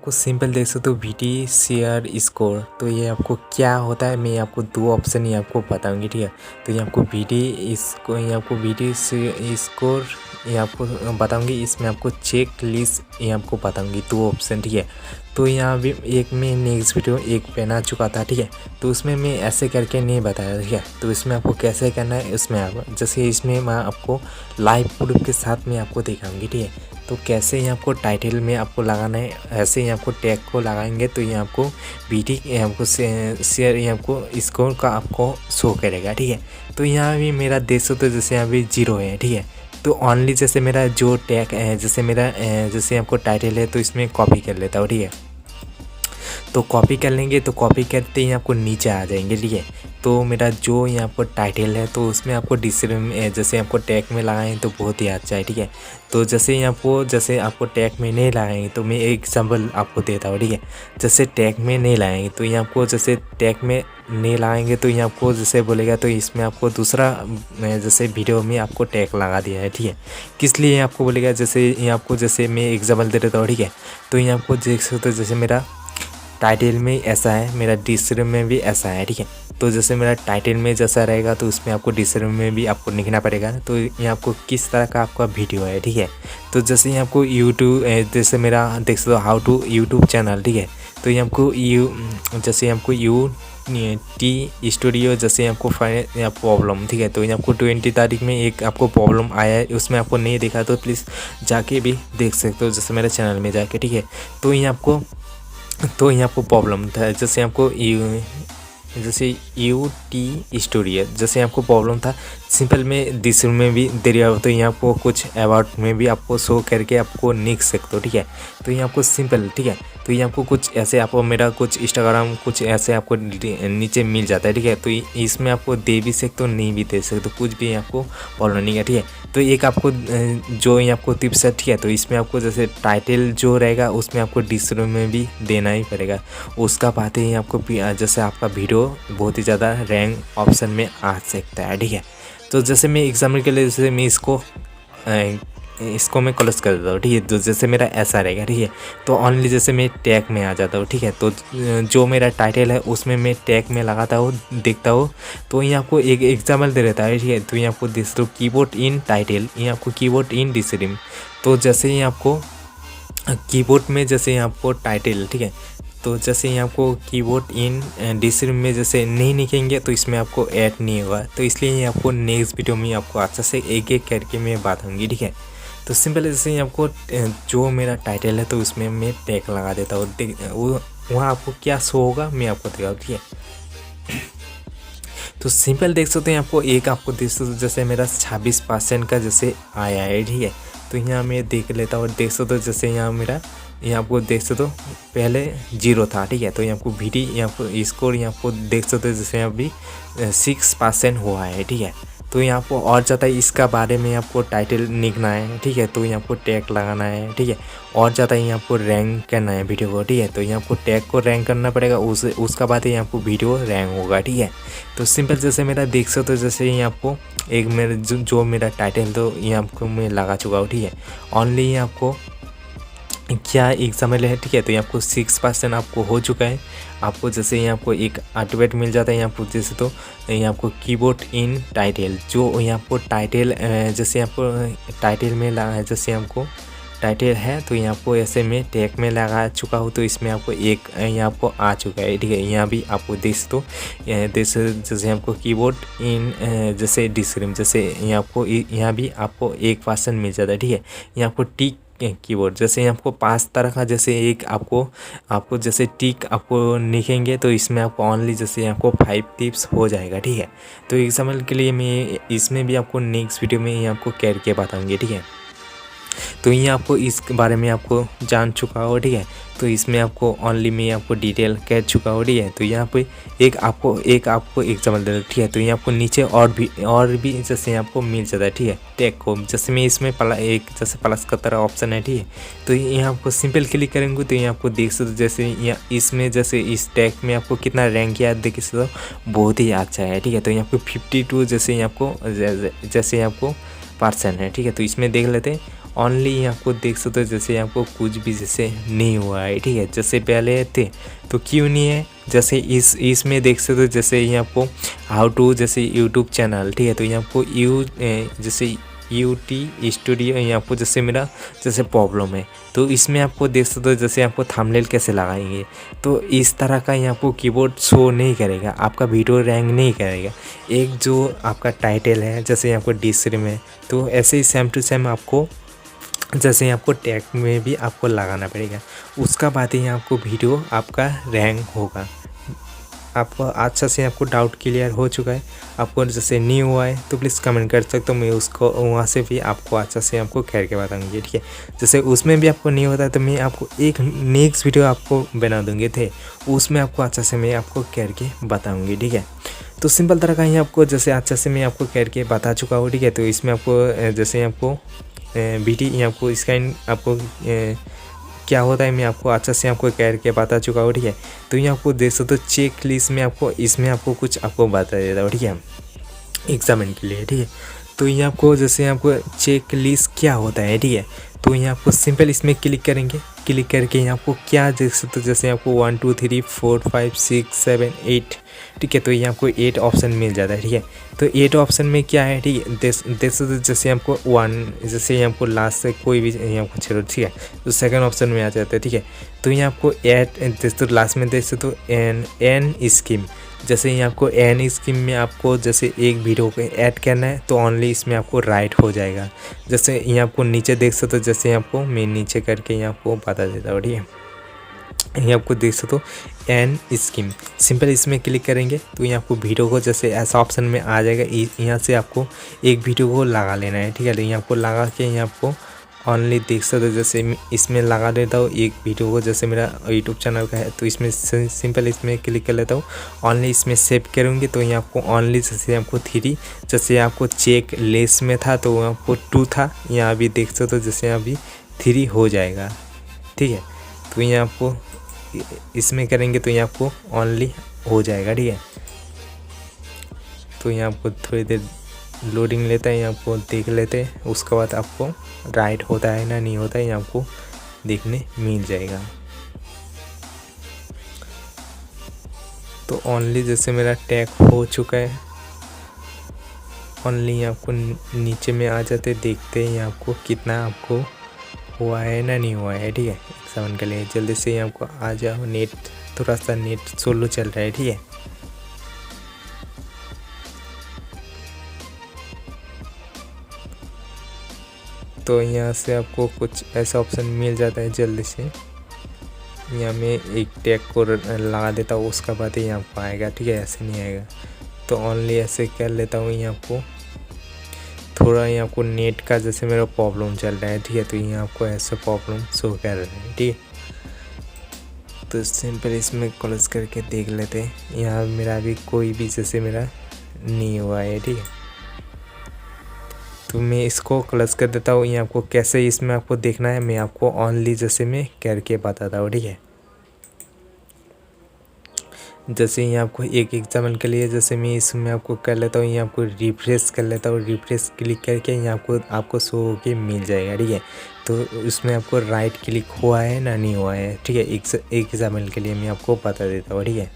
आपको सिंपल देख सकते हो वीडी शेयर स्कोर। तो ये आपको क्या होता है, मैं आपको दो ऑप्शन ही आपको बताऊंगी, ठीक है। तो ये आपको वीडी स्कोर ये आपको बताऊंगी, इसमें आपको चेक लिस्ट ये आपको बताऊंगी, दो ऑप्शन, ठीक है। तो यहाँ भी एक मैं नेक्स्ट वीडियो एक बना चुका था, ठीक है। तो उसमें मैं ऐसे करके नहीं बताया, ठीक है। तो इसमें आपको कैसे करना है, इसमें आप जैसे इसमें मैं आपको लाइव प्रूफ के साथ में आपको दिखाऊंगी, ठीक है। तो कैसे ही आपको टाइटल में आपको लगाना है, ऐसे ही आपको टैग को लगाएंगे तो ये आपको वीडी आपको शेयर ये आपको स्कोर का आपको शो करेगा, ठीक है। तो यहाँ भी मेरा देख सकते हो जैसे यहाँ भी 0 है, ठीक है। तो ओनली जैसे मेरा जो टैग है, जैसे आपको टाइटल है, तो इसमें कॉपी कर लेता हूँ, ठीक है। तो कॉपी कर लेंगे, तो कॉपी करते ही आपको नीचे आ जाएंगे, ठीक है। तो मेरा जो यहाँ पर टाइटल है, तो उसमें आपको डिस्क्रिप्शन में जैसे आपको टैग में लगाएं तो बहुत ही अच्छा है, ठीक है। तो जैसे आपको टैग में नहीं लगाएंगे, तो मैं एक एग्जाम्पल आपको देता हूँ, ठीक है। जैसे टैग में नहीं लगाएंगे तो ये आपको जैसे टैग में नहीं लगाएंगे तो ये आपको जैसे बोलेगा, तो इसमें आपको दूसरा जैसे वीडियो में आपको टैग लगा दिया है, ठीक है। किस लिए आपको बोलेगा, जैसे ये आपको जैसे मैं एग्जाम्पल दे देता हूँ, ठीक है। तो ये आपको देख सकते हो जैसे मेरा टाइटल में ऐसा है, मेरा डिस्क्रिप्शन में भी ऐसा है, ठीक है। तो जैसे मेरा टाइटल में जैसा रहेगा तो उसमें आपको डिस्क्रिप्शन में भी आपको लिखना पड़ेगा। तो ये आपको किस तरह का आपका वीडियो है, ठीक है। तो जैसे ये आपको यूट्यूब जैसे मेरा देख सकते हो हाउ टू यूट्यूब चैनल, ठीक है। तो ये आपको जैसे आपको टी स्टूडियो जैसे आपको प्रॉब्लम, ठीक है। तो ये आपको 20 तारीख में एक आपको प्रॉब्लम आया है, उसमें आपको नहीं देखा तो प्लीज़ जाके भी देख सकते हो, जैसे मेरे चैनल में जाके, ठीक है। तो ये आपको प्रॉब्लम था, जैसे आपको टी स्टूडियो जैसे आपको प्रॉब्लम था, सिंपल में डिस्क्रिप्शन में भी दे दिया हो, तो यहाँ आपको कुछ अबाउट में भी आपको शो करके आपको लिख सकते हो, ठीक है। तो ये आपको सिंपल, ठीक है। तो ये आपको कुछ ऐसे आपको मेरा कुछ इंस्टाग्राम कुछ ऐसे आपको नीचे मिल जाता है, ठीक है। तो इसमें आपको दे भी सकते हो, नहीं भी दे सकते, तो कुछ भी आपको प्रॉब्लम नहीं है, ठीक है। तो एक आपको जो ये आपको टिप्स है, ठीक है। तो इसमें आपको जैसे टाइटल जो रहेगा उसमें आपको डिस्क्रिप्शन में भी देना ही पड़ेगा, उसका बात ही आपको जैसे आपका वीडियो बहुत ही ज़्यादा रैंक ऑप्शन में आ सकता है, ठीक है। तो जैसे मैं एग्जाम्पल के लिए जैसे मैं इसको मैं क्लोज कर देता हूँ, ठीक है। तो जैसे मेरा ऐसा रहेगा, ठीक है। तो ओनली जैसे मैं टैग में आ जाता हूँ, ठीक है। तो जो मेरा टाइटल है उसमें मैं टैग में लगाता हूँ, देखता हूँ। तो ये आपको एक एग्जाम्पल दे देता है, ठीक है। तो ये आपको देख दो कीबोर्ड इन टाइटल, ये आपको कीबोर्ड इन डिस्क्रिप्शन। तो जैसे ही आपको कीबोर्ड में जैसे आपको टाइटल, ठीक है। तो जैसे यहाँ आपको कीबोर्ड इन डिस्क्रिप्शन में जैसे नहीं लिखेंगे तो इसमें आपको ऐड नहीं होगा, तो इसलिए आपको नेक्स्ट वीडियो में आपको अच्छा से एक एक करके मैं बताऊंगी, ठीक है। तो सिंपल जैसे आपको जो मेरा टाइटल है तो उसमें मैं टैग लगा देता हूँ, वहाँ आपको क्या शो होगा मैं आपको दिखाऊँ, ठीक है। तो सिंपल देख सकते हैं आपको देख सकते हो जैसे मेरा 26% का जैसे आया है, ठीक है। तो यहाँ मैं देख लेता हूँ, देख सकते हो जैसे यहाँ आपको देख सकते हो पहले 0 था, ठीक है। तो यहाँ आपको वीडी यहाँ पर स्कोर यहाँ आपको देख सकते हो जैसे अभी 6% हुआ है, ठीक है। तो यहाँ आपको और ज़्यादा इसका बारे में आपको टाइटल लिखना है, ठीक है। तो यहाँ आपको टैग लगाना है, ठीक है। और ज़्यादा यहाँ आपको रैंक करना है वीडियो को, ठीक है। तो यहाँ आपको टैग को रैंक करना पड़ेगा, उसका बाद यहाँ आपको वीडियो रैंक होगा, ठीक है। तो सिंपल जैसे मेरा देख सकते हो जैसे यहाँ आपको एक मेरा जो मेरा टाइटल तो यहाँ आपको मैं लगा चुका हूँ, ठीक है। ओनली यहाँ आपको क्या एग्जाम्पल है, ठीक है। तो यहाँ आपको 6% आपको हो चुका है। आपको जैसे यहाँ आपको एक आर्टिफैक्ट मिल जाता है यहाँ आपको जैसे, तो यहाँ आपको कीबोर्ड इन टाइटल जो यहाँ आपको टाइटल जैसे आपको टाइटल में लगा है, जैसे आपको टाइटल है तो यहाँ आपको ऐसे में टैग में लगा चुका हूँ, तो इसमें आपको एक यहाँ आपको आ चुका है, ठीक है। यहाँ भी आपको देख दो जैसे आपको कीबोर्ड इन जैसे डिस्क्रिप्शन जैसे यहाँ भी आपको 1% मिल जाता है, ठीक है। यहाँ आपको टिक कीबोर्ड जैसे आपको 5 तरह का जैसे एक आपको जैसे टिक आपको लिखेंगे तो इसमें आपको ओनली जैसे आपको 5 टिप्स हो जाएगा, ठीक है। तो एग्जाम्पल के लिए मैं इसमें भी आपको नेक्स्ट वीडियो में आपको करके बताऊंगी, ठीक है। तो ये आपको इस बारे में आपको जान चुका हो, ठीक है। तो इसमें आपको ओनली मैं आपको डिटेल कह चुका हो, ठीक है। तो यहाँ पे एक आपको एग्जाम्पल दे, ठीक है। तो ये आपको नीचे और भी जैसे आपको मिल जाता है, ठीक है। टैग को जैसे मैं इसमें एक जैसे प्लस का तरह ऑप्शन है, ठीक है। तो यहाँ आपको सिंपल क्लिक करेंगे तो यहाँ आपको देख सकते जैसे यहाँ इसमें जैसे इस टैग में आपको कितना रैंक किया देख सकते बहुत ही अच्छा है, ठीक है। तो यहाँ आपको 52 जैसे आपको परसेंट है, ठीक है। तो इसमें देख लेते हैं ओनली आपको देख सकते हो जैसे आपको कुछ भी जैसे नहीं हुआ है, ठीक है। जैसे पहले थे तो क्यों नहीं है, जैसे इसमें देख सकते हो जैसे ये आपको हाउ टू जैसे यूट्यूब चैनल, ठीक है। तो ये आपको जैसे यूटी स्टूडियो, ये आपको जैसे मेरा जैसे प्रॉब्लम है, तो इसमें आपको देख सकते हो जैसे आपको थंबनेल कैसे लगाएंगे, तो इस तरह का ये आपको कीबोर्ड शो नहीं करेगा, आपका वीडियो रैंक नहीं करेगा। एक जो आपका टाइटल है जैसे आपको डिस्क्रिप्शन में, तो ऐसे ही सेम टू सेम आपको जैसे आपको टैग में भी आपको लगाना पड़ेगा, उसका बाद ही आपको वीडियो आपका रैंक होगा। आपको अच्छा से आपको डाउट क्लियर हो चुका है, आपको जैसे नहीं हुआ है तो प्लीज़ कमेंट कर सकते हो, मैं उसको वहाँ से भी आपको अच्छा से आपको करके बताऊंगी, ठीक है। जैसे उसमें भी आपको नहीं होता तो मैं आपको एक नेक्स्ट वीडियो आपको बना दूँगे थे, उसमें आपको अच्छा से मैं आपको करके बताऊँगी, ठीक है। तो सिंपल तरह का ही आपको जैसे अच्छा से मैं आपको करके बता चुका हूँ, ठीक है। तो इसमें आपको जैसे आपको बीटी आपको इसका आपको क्या होता है मैं आपको अच्छा से आपको करके बता चुका हूँ, ठीक है। तो ये आपको देख सकते हो चेक लिस्ट में आपको इसमें आपको कुछ आपको बता देता हूँ, ठीक है, एग्जामिन के लिए, ठीक है। तो ये आपको जैसे आपको चेक लिस्ट क्या होता है, ठीक है। तो ये आपको सिंपल इसमें क्लिक करेंगे, क्लिक करके यहाँ आपको क्या देख सकते हो जैसे आपको 1 2 3 4 5 6 7 8, ठीक है। तो ये आपको 8 ऑप्शन मिल जाता है, ठीक है। तो 8 ऑप्शन में क्या है, ठीक है, देख सकते हो जैसे आपको 1 जैसे यहाँ आपको लास्ट से कोई भी यहाँ आपको छोड़ो, ठीक है। तो सेकंड ऑप्शन में आ जाता है, ठीक है। तो यहाँ आपको ऐड देख तो लास्ट में देख सकते हो एन स्कीम, जैसे यहाँ आपको एन स्कीम में आपको जैसे एक वीडियो को ऐड करना है तो ओनली इसमें आपको राइट हो जाएगा। जैसे यहाँ आपको नीचे देख सकते हो जैसे आपको मैं नीचे करके यहाँ आपको बता देता हूँ, ठीक है। ये आपको देख सकते हो एन स्कीम, सिंपल इसमें क्लिक करेंगे तो ये आपको वीडियो को जैसे ऐसा ऑप्शन में आ जाएगा, यहाँ से आपको एक वीडियो को लगा लेना है, ठीक है। तो ये आपको लगा के ये आपको ओनली देख सकते हो जैसे इसमें लगा देता हूँ एक वीडियो को, जैसे मेरा यूट्यूब चैनल का है तो इसमें सिंपल इसमें क्लिक कर लेता हूँ, ओनली इसमें सेव करूँगी। तो ये आपको ओनली जैसे आपको 3 जैसे आपको चेक लिस्ट में था तो आपको 2 था, यहाँ भी देख सकते हो जैसे अभी 3 हो जाएगा, ठीक है। तो ये आपको इसमें करेंगे तो ये आपको ओनली हो जाएगा, ठीक है। तो यहाँ आपको थोड़ी देर लोडिंग लेता है, यहाँ आपको देख लेते हैं, उसके बाद आपको राइट होता है ना नहीं होता है ये आपको देखने मिल जाएगा। तो ओनली जैसे मेरा टैग हो चुका है, ओनली आपको नीचे में आ जाते देखते हैं आपको कितना आपको हुआ है ना नहीं हुआ है, ठीक है। एग्जाम के लिए जल्दी से आपको आ जाओ, नेट थोड़ा सा नेट स्लो चल रहा है, ठीक है। तो यहाँ से आपको कुछ ऐसा ऑप्शन मिल जाता है, जल्दी से यहाँ में एक टैग को लगा देता हूँ, उसका बाद ही आपको आएगा, ठीक है। ऐसे नहीं आएगा तो ओनली ऐसे कर लेता हूँ। यहाँ आपको थोड़ा यहाँ आपको नेट का जैसे मेरा प्रॉब्लम चल रहा है, ठीक है। तो यहाँ आपको ऐसा प्रॉब्लम शो कर रहा है, ठीक है। तो सिंपल इसमें क्लोज करके देख लेते हैं, यहाँ मेरा भी कोई भी जैसे मेरा नहीं हुआ है, ठीक है। तो मैं इसको क्लोज कर देता हूँ। ये आपको कैसे इसमें आपको देखना है मैं आपको ओनली जैसे मैं करके बताता हूँ, ठीक है। जैसे ये आपको एक एग्जाम्पल के लिए जैसे मैं इसमें आपको कर लेता हूँ, ये आपको रिफ्रेश कर लेता हूँ, रिफ्रेश क्लिक करके यहाँ आपको शो होके मिल जाएगा, ठीक है। तो उसमें आपको राइट क्लिक हुआ है ना नहीं हुआ है, ठीक है। एक एग्जाम्पल के लिए मैं आपको बता देता हूँ, ठीक है।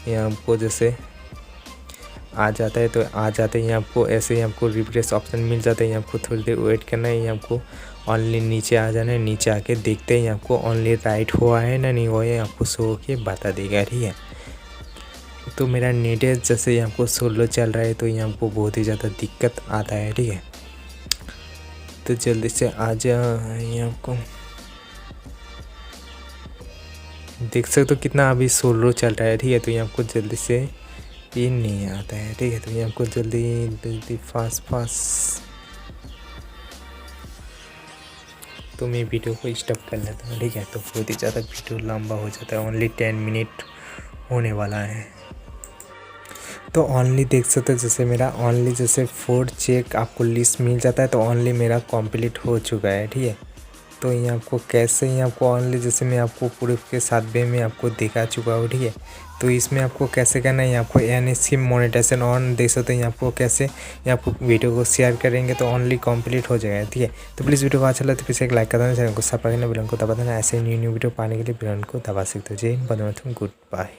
यहाँ आपको जैसे आ जाता है तो आ जाते हैं, आपको ऐसे ही आपको रिफ्रेश ऑप्शन मिल जाता है। आपको थोड़ी देर वेट करना है, आपको ओनली नीचे आ जाना है, नीचे आके देखते हैं आपको ओनली राइट हुआ है ना नहीं हुआ है, आपको शो के बता देगा, ठीक है। तो मेरा नेट जैसे आपको स्लो चल रहा है तो ये आपको बहुत ही ज़्यादा दिक्कत आता है, ठीक है। तो जल्दी से आ जाए, आपको देख सकते हो कितना अभी स्लो चल रहा है, ठीक है। तो ये आपको जल्दी से ये नहीं आता है, ठीक है। तो ये आपको जल्दी फास्ट तो मैं वीडियो को स्टॉप कर लेता हूँ, ठीक है। तो बहुत ही ज़्यादा वीडियो लंबा हो जाता है, ओनली 10 मिनट होने वाला है। तो ओनली देख सकते हो जैसे मेरा ओनली जैसे 4 चेक आपको लिस्ट मिल जाता है, तो ओनली मेरा कंप्लीट हो चुका है, ठीक है। तो ये आपको कैसे ही आपको ऑनली जैसे मैं आपको प्रूफ के साथ वे में आपको दिखा चुका हूँ, ठीक है। तो इसमें आपको कैसे करना है, आपको एनएससी मोनेटाइजेशन ऑन देख सकते हैं। आपको कैसे ये आपको वीडियो को शेयर करेंगे तो ओनली कंप्लीट हो जाएगा, ठीक है। तो प्लीज़ वीडियो को अच्छा लगे तो प्लीज़ एक लाइक कर देना, चैनल को सब्सक्राइब करना, बेल को दबा देना। ऐसे न्यू वीडियो पाने के लिए बेल को दबा सकते हो। जय हिंद, वंदे मातरम, गुड बाय।